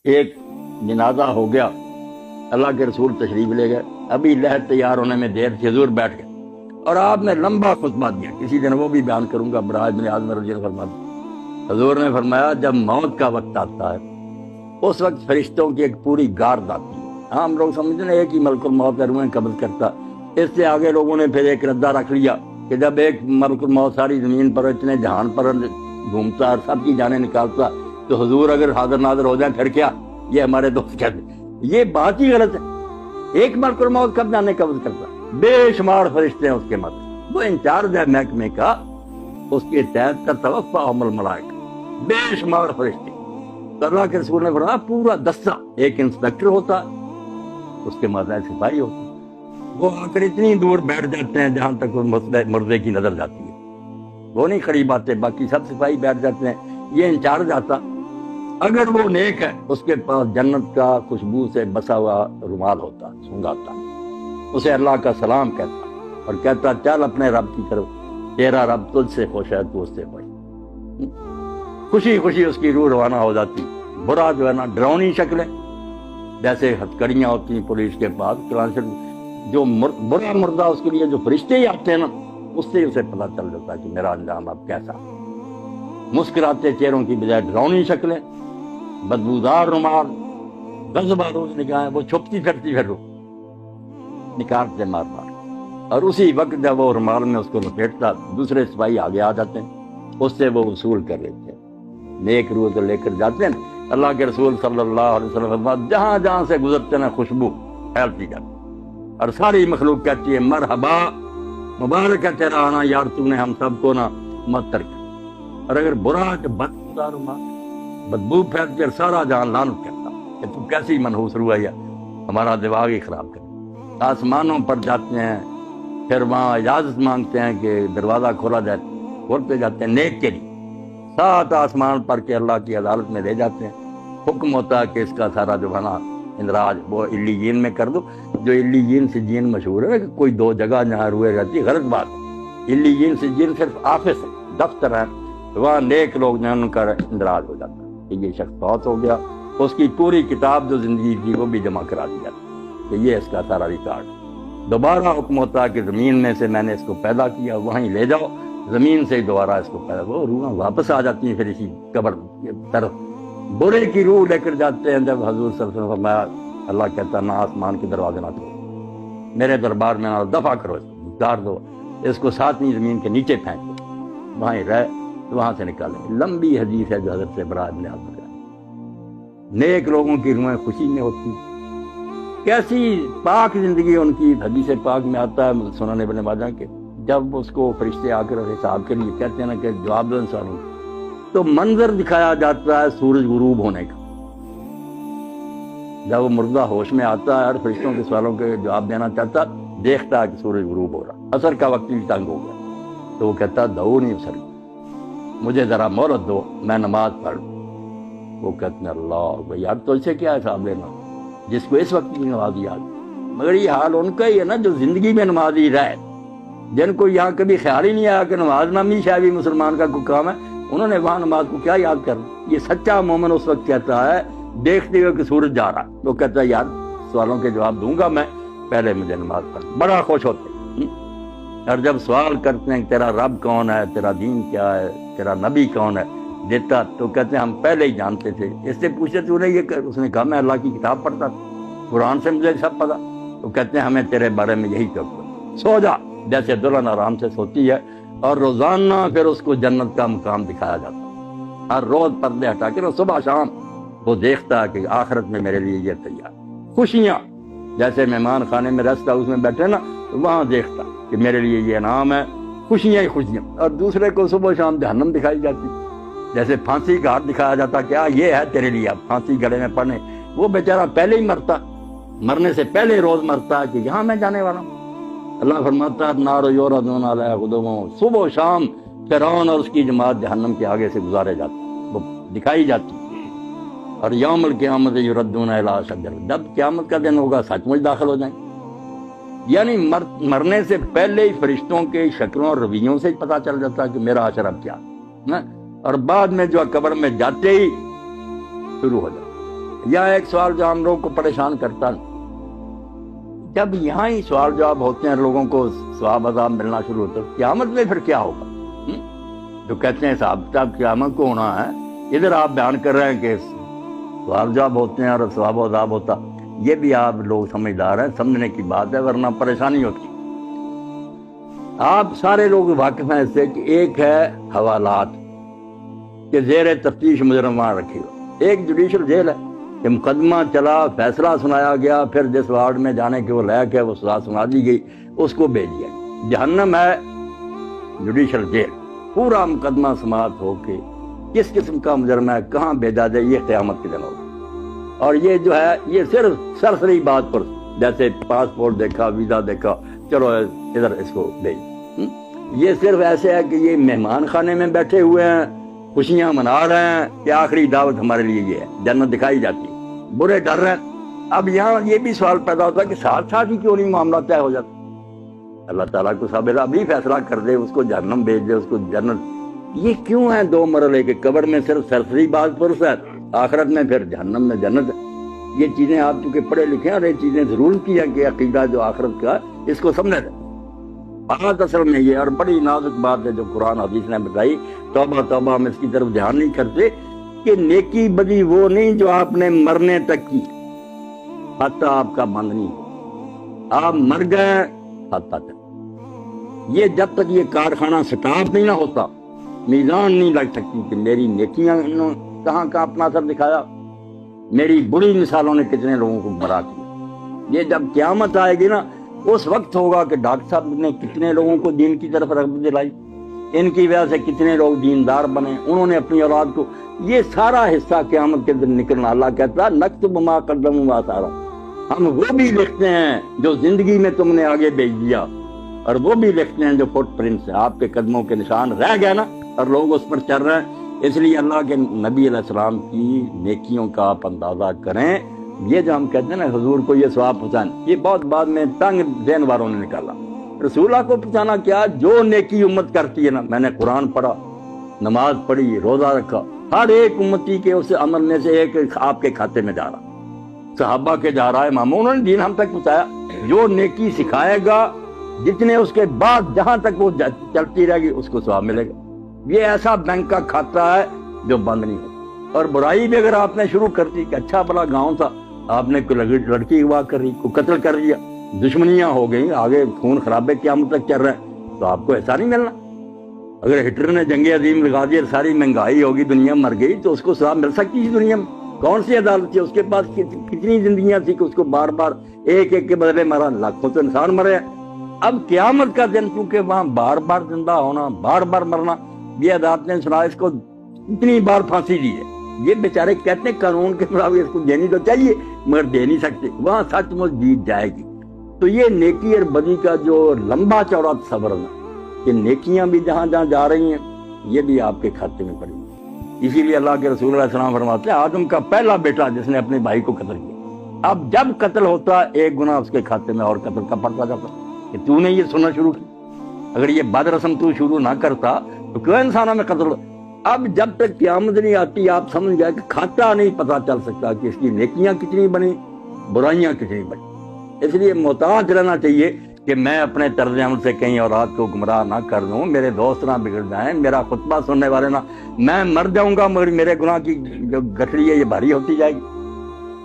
ایک جنازہ ہو گیا، اللہ کے رسول تشریف لے گئے، ابھی لحد تیار ہونے میں دیر تھی، حضور بیٹھ گئے اور آپ نے لمبا خطبہ دیا، کسی دن وہ بھی بیان کروں گا، برائے ابن عازم رضی اللہ عنہ فرماتے، حضور نے فرمایا جب موت کا وقت آتا ہے اس وقت فرشتوں کی ایک پوری گارد آتی ہے۔ ہم لوگ سمجھتے ہیں ایک ہی ملک الموت روحیں قبض کرتا، اس سے آگے لوگوں نے پھر ایک ردہ رکھ لیا کہ جب ایک ملک الموت ساری زمین پر اتنے جہان پر گھومتا اور سب کی جانیں نکالتا تو حضور اگر حاضر ناظر ہو جائیں پھر کیا؟ یہ ہمارے دوست کہتے ہیں یہ بات ہی غلط ہے۔ ایک ملک الموت کب جانے قبض کرتا؟ بے شمار فرشتے ہیں اس کے مدد، وہ انچارج ہے محکمے کا، اس کے تحت تتوفاہم الملائکہ، بے شمار فرشتے۔ اللہ کے رسول نے فرمایا پورا دستہ، ایک انسپیکٹر ہوتا اس کے ماتحت سپاہی ہوتا، وہ آ کر اتنی دور بیٹھ جاتے ہیں جہاں تک مردے کی نظر جاتی ہے، وہ نہیں قریب آتے، باقی سب سپاہی بیٹھ جاتے ہیں، یہ انچارج آتا، اگر وہ نیک ہے اس کے پاس جنت کا خوشبو سے بسا ہوا رومال ہوتا، سنگاتا، اسے اللہ کا سلام کہتا اور کہتا چل اپنے رب کی طرف، تیرا رب تجھ سے خوش ہے، تو اس سے خوش۔ خوشی خوشی اس کی روح روانہ ہو جاتی۔ برا جو ہے نا ڈرونی شکلیں جیسے ہتھکڑیاں ہوتی ہیں پولیس کے پاس، جو برا مردہ اس کے لیے جو فرشتے ہی آتے ہیں نا اس سے اسے پتہ چل جاتا ہے کہ میرا انجام اب کیسا۔ مسکراتے چہروں کی بجائے ڈرونی شکلیں، بدبودار رومال، غضب آلود نگاہیں، وہ چھپتی پھرتی پھر نکالتے مار مار، اور اسی وقت جب وہ رومال میں اس کو لپیٹتا دوسرے سپاہی آگے آ جاتے ہیں، اس سے وہ وصول کر لیتے ہیں، نیک روح تو لے کر جاتے ہیں۔ اللہ کے رسول صلی اللہ علیہ وسلم جہاں جہاں سے گزرتے ہیں خوشبو پھیلتی جاتی اور ساری مخلوق کہتی ہے مرحبا، مبارک ہے تیرا آنا یار، تو نے ہم سب کو نہ مت ترک۔ اور اگر برا کہ بدبودار رومال، بدبو پھیلتی اور سارا جہان لعنت کرتا کہ تو کیسی منحوس روح ہے، ہمارا دماغ ہی خراب کر۔ آسمانوں پر جاتے ہیں، پھر وہاں اجازت مانگتے ہیں کہ دروازہ کھولا جائے، کھولتے جاتے ہیں نیک کے لیے، 7 آسمان پر کے اللہ کی عدالت میں لے جاتے ہیں، حکم ہوتا ہے کہ اس کا سارا جو ہے نا اندراج وہ علیین میں کر دو۔ جو علیین سجین مشہور ہے کہ کوئی 2 جگہ جہاں روئے رہتی، غلط بات ہے، علیین سجین صرف آفس ہے، دفتر ہے، وہاں نیک لوگ جو ان کا اندراج ہو جاتا ہے کہ یہ شخص فوت ہو گیا، اس کی پوری کتاب جو زندگی تھی وہ بھی جمع کرا دی جاتی کہ یہ اس کا سارا ریکارڈ۔ دوبارہ حکم ہوتا ہے کہ زمین میں سے میں نے اس کو پیدا کیا، وہیں لے جاؤ، زمین سے دوبارہ اس کو پیدا، وہ روحیں واپس آ جاتی ہیں پھر اسی قبر کی طرف۔ برے کی روح لے کر جاتے ہیں، جب حضور صلی اللہ علیہ وسلم فرمایا، اللہ کہتا نہ آسمان کے دروازے نہ کھولو، میرے دربار میں نہ دفع کرو، اس کو گزار دو، اس کو 7ویں زمین کے نیچے پھینک دو، وہیں رہ، وہاں سے نکالیں۔ لمبی حدیث ہے جو حضرت سے برائے ابن عازم ہے۔ نیک لوگوں کی روحیں خوشی میں ہوتی، کیسی پاک زندگی ان کی۔ حدیث پاک میں آتا ہے سنن ابن ماجہ کے، جب اس کو فرشتے آ کر حساب کے لیے کہتے ہیں نا کہ جواب دو انسانوں، تو منظر دکھایا جاتا ہے سورج غروب ہونے کا۔ جب وہ مردہ ہوش میں آتا ہے اور فرشتوں کے سوالوں کے جواب دینا چاہتا، دیکھتا ہے کہ سورج غروب ہو رہا، عصر کا وقت بھی تنگ ہو گیا، تو وہ کہتا دعو نہیں سر، مجھے ذرا مہلت دو، میں نماز پڑھ لوں۔ وہ کہتے ہیں اللہ یار تو اسے کیا حساب لینا، جس کو اس وقت کی نماز یاد، مگر یہ حال ان کا ہی ہے نا جو زندگی میں نمازی رہے، جن کو یہاں کبھی خیال ہی نہیں آیا کہ نماز نامی شاید بھی مسلمان کا کوئی کام ہے، انہوں نے وہاں نماز کو کیا یاد کرنا۔ یہ سچا مومن اس وقت کہتا ہے دیکھتے ہوئے کہ سورج جا رہا، وہ کہتا ہے یار سوالوں کے جواب دوں گا میں، پہلے مجھے نماز پڑھ، بڑا خوش ہوتے ہیں۔ اور جب سوال کرتے ہیں کہ تیرا رب کون ہے، تیرا دین کیا ہے، تیرا نبی کون ہے، دیتا تو کہتے ہیں ہم پہلے ہی جانتے تھے، اس سے پوچھتے تو نے یہ، اس نے کہا میں اللہ کی کتاب پڑھتا تھا، قرآن سے مجھے سب پتا، تو کہتے ہیں ہمیں تیرے بارے میں یہی چاہیے، سو جا، جیسے دلہن آرام سے سوتی ہے، اور روزانہ پھر اس کو جنت کا مقام دکھایا جاتا، ہر روز پردے ہٹا کے صبح شام وہ دیکھتا ہے کہ آخرت میں میرے لیے یہ تیار، خوشیاں جیسے مہمان خانے میں ریسٹ ہاؤس میں بیٹھے نا، وہاں دیکھتا کہ میرے لیے یہ انعام ہے، خوشیاں ہی خوشیاں۔ اور دوسرے کو صبح شام جہنم دکھائی جاتی، جیسے پھانسی کا ہاتھ دکھایا جاتا کیا یہ ہے تیرے لیے، اب پھانسی گلے میں پڑنے، وہ بیچارہ پہلے ہی مرتا، مرنے سے پہلے روز مرتا کہ یہاں میں جانے والا ہوں۔ اللہ فرماتا ہے نار یوردون علیہا غدوا، صبح و شام فرعون اور اس کی جماعت جہنم کے آگے سے گزارے جاتے، وہ دکھائی جاتی۔ اور یوم القیامت یردون الی اشد، جب قیامت کا دن ہوگا سچ مچ داخل ہو جائیں، یعنی مرنے سے پہلے ہی فرشتوں کے شکلوں اور رویوں سے پتہ چل جاتا ہے کہ میرا حشر اب کیا، اور بعد میں جو قبر میں جاتے ہی شروع ہو جاتا یا ایک سوال جو ہم لوگوں کو پریشان کرتا ہے، جب یہاں ہی سوال جواب ہوتے ہیں لوگوں کو ثواب عذاب ملنا شروع ہوتا ہے، قیامت میں پھر کیا ہوگا؟ جو کہتے ہیں صاحب صاحب قیامت کو ہونا ہے، ادھر آپ بیان کر رہے ہیں کہ سوال جواب ہوتے ہیں اور ثواب و عذاب ہوتا، یہ بھی آپ لوگ سمجھدار ہیں، سمجھنے کی بات ہے، ورنہ پریشانی ہوتی۔ آپ سارے لوگ واقف ہیں اس سے کہ ایک ہے حوالات کہ زیر تفتیش مجرم وہاں رکھی ہو، ایک جوڈیشل جیل ہے کہ مقدمہ چلا، فیصلہ سنایا گیا، پھر جس وارڈ میں جانے کے وہ لائق ہے وہ سزا سنا دی گئی، اس کو بھیج دیا۔ جہنم ہے جوڈیشل جیل، پورا مقدمہ سماعت ہو کے کس قسم کا مجرم ہے کہاں بھیجا جائے، یہ قیامت کے دن ہوگا۔ اور یہ جو ہے یہ صرف سرسری بات پر، جیسے پاسپورٹ دیکھا، ویزا دیکھا، چلو ادھر اس کو بھیج، یہ صرف ایسے ہے کہ یہ مہمان خانے میں بیٹھے ہوئے ہیں، خوشیاں منا رہے ہیں کہ آخری دعوت ہمارے لیے یہ ہے، جنت دکھائی جاتی ہے، برے ڈر رہے ہیں۔ اب یہاں یہ بھی سوال پیدا ہوتا ہے کہ ساتھ ساتھ ہی کیوں نہیں معاملہ طے ہو جاتا؟ اللہ تعالیٰ کو صابر ابھی فیصلہ کر دے، اس کو جہنم بھیج دے، اس کو جنت۔ یہ کیوں ہے دو مرحلے کے؟ قبر میں صرف سرسری بات پرس ہے، آخرت میں پھر جہنم میں جنت ہے۔ یہ چیزیں آپ چونکہ پڑھے لکھے ہیں اور یہ چیزیں ضرور کی ہیں کہ عقیدہ جو آخرت کا اس کو سمجھے تھے۔ بات اصل میں یہ اور بڑی نازک بات ہے جو قرآن حدیث نے بتائی، توبہ توبہ ہم اس کی طرف دھیان نہیں کرتے کہ نیکی بدی وہ نہیں جو آپ نے مرنے تک کی، حتیٰ آپ کا بند نہیں ہو، آپ مر گئے حتیٰ تک، یہ جب تک یہ کارخانہ سٹاپ نہیں نہ ہوتا، میزان نہیں لگ سکتی کہ میری نیکیاں کہاں کا اپنا اثر دکھایا، میری بری مثالوں نے کتنے لوگوں کو گمراہ کیا۔ یہ جب قیامت آئے گی نا، اس وقت ہوگا کہ ڈاکٹر صاحب نے کتنے لوگوں کو دین کی طرف رغبت دلائی، ان کی وجہ سے کتنے لوگ دیندار بنے، انہوں نے اپنی اولاد کو، یہ سارا حصہ قیامت کے دن نکلنا۔ اللہ کہتا ہے نکتب ما قدموا وآثارا، ہم وہ بھی لکھتے ہیں جو زندگی میں تم نے آگے بھیج دیا، اور وہ بھی لکھتے ہیں جو فٹ پرنٹس ہیں، آپ کے قدموں کے نشان رہ گئے نا، اور لوگ اس پر چل رہے ہیں۔ اس لیے اللہ کے نبی علیہ السلام کی نیکیوں کا آپ اندازہ کریں۔ یہ جو ہم کہتے ہیں نا حضور کو یہ ثواب پہنچانا، یہ بہت بعد میں تنگ ذہن والوں نے نکالا۔ رسول اللہ کو پہنچانا کیا؟ جو نیکی امت کرتی ہے نا، میں نے قرآن پڑھا، نماز پڑھی، روزہ رکھا، ہر ایک امتی کے اس عمل میں سے ایک آپ کے کھاتے میں جا رہا، صحابہ کے جا رہا ہے، اماموں نے دین ہم تک پہنچایا۔ جو نیکی سکھائے گا، جتنے اس کے بعد جہاں تک وہ چلتی رہے گی اس کو ثواب ملے گا۔ یہ ایسا بینک کا کھاتا ہے جو بند نہیں ہوتا۔ اور برائی بھی اگر آپ نے شروع کر دی کہ اچھا بڑا گاؤں تھا، آپ نے کوئی لڑکی اغوا کر دی، کوئی قتل کر دیا، دشمنیاں ہو گئیں، آگے خون خرابے قیامت تک چل رہے ہیں، تو آپ کو ایسا نہیں ملنا۔ اگر ہٹلر نے جنگ عظیم لگا دی اور ساری مہنگائی ہوگی، دنیا مر گئی، تو اس کو ثواب مل سکتی ہے دنیا میں؟ کون سی عدالت تھی؟ اس کے پاس کتنی زندگیاں تھی کہ اس کو بار بار ایک ایک کے بدلے مرا، لاکھوں تو انسان مرے ہیں۔ اب قیامت کا دن کیونکہ وہاں بار بار زندہ ہونا، بار بار مرنا، یہ عدالت نے سنا اس کو اتنی بار پھانسی دی ہے۔ یہ بیچارے کہتے ہیں قانون کے مطابق اس کو دینی تو چاہیے مگر دے نہیں سکتے، وہاں سچ مچ جیت جائے گی۔ تو یہ نیکی اور بدی کا جو لمبا چوڑا تصور ہے کہ نیکیاں بھی جہاں جہاں جا رہی ہیں یہ بھی آپ کے کھاتے میں پڑی ہیں۔ اسی لیے اللہ کے رسول علیہ السلام فرماتے ہیں آدم کا پہلا بیٹا جس نے اپنے بھائی کو قتل کیا، اب جب قتل ہوتا ایک گناہ اس کے کھاتے میں اور قتل کا پڑتا جاتا کہ تو نے یہ سننا شروع کی۔ اگر یہ بد رسم تو شروع نہ کرتا تو کیوں انسانوں میں قتل؟ اب جب تک قیامت نہیں آتی آپ سمجھ گئے کہ کھاتا نہیں پتا چل سکتا کہ اس کی نیکیاں کتنی بنی، برائیاں کتنی بنی۔ اس لیے محتاط رہنا چاہیے کہ میں اپنے طرز عمل سے کہیں اولاد کو گمراہ نہ کر دوں، میرے دوست نہ بگڑ جائیں، میرا خطبہ سننے والے نہ، میں مر جاؤں گا مگر میرے گناہ کی جو گٹھڑی ہے یہ بھاری ہوتی جائے گی۔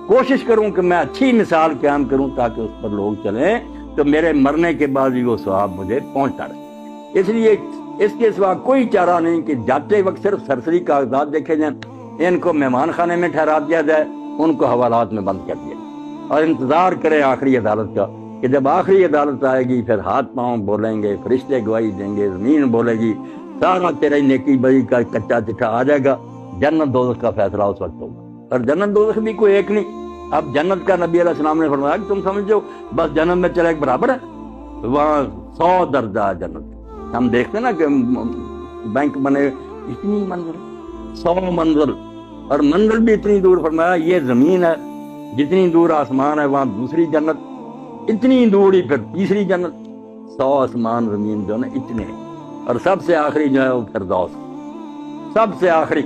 کوشش کروں کہ میں اچھی مثال قیام کروں تاکہ اس پر لوگ چلیں تو میرے مرنے کے بعد بھی وہ ثواب مجھے پہنچتا رہے۔ اس لیے اس کے سوا کوئی چارہ نہیں کہ جاتے وقت صرف سرسری کاغذات دیکھے جائیں، ان کو مہمان خانے میں ٹھہرا دیا جائے، ان کو حوالات میں بند کر دیا اور انتظار کریں آخری عدالت کا کہ جب آخری عدالت آئے گی پھر ہاتھ پاؤں بولیں گے، فرشتے گواہی دیں گے، زمین بولے گی، سارا تیرے نیکی بری کا کچا چٹھا آ جائے گا، جنت دوزخ کا فیصلہ اس وقت ہوگا۔ اور جنت دوزخ بھی کوئی ایک نہیں، اب جنت کا نبی علیہ السلام نے فرمایا کہ تم سمجھو بس جنت میں چلے ایک برابر ہے، وہاں 100 درجہ جنت۔ ہم دیکھتے ہیں نا کہ بینک بنے اتنی منزل، 100 منزل، اور منزل بھی اتنی دور، فرمایا یہ زمین ہے جتنی دور آسمان ہے وہاں دوسری جنت، اتنی دور ہی پھر تیسری جنت، 100 آسمان زمین جو ہے اتنے، اور سب سے آخری جو ہے وہ فردوس، سب سے آخری۔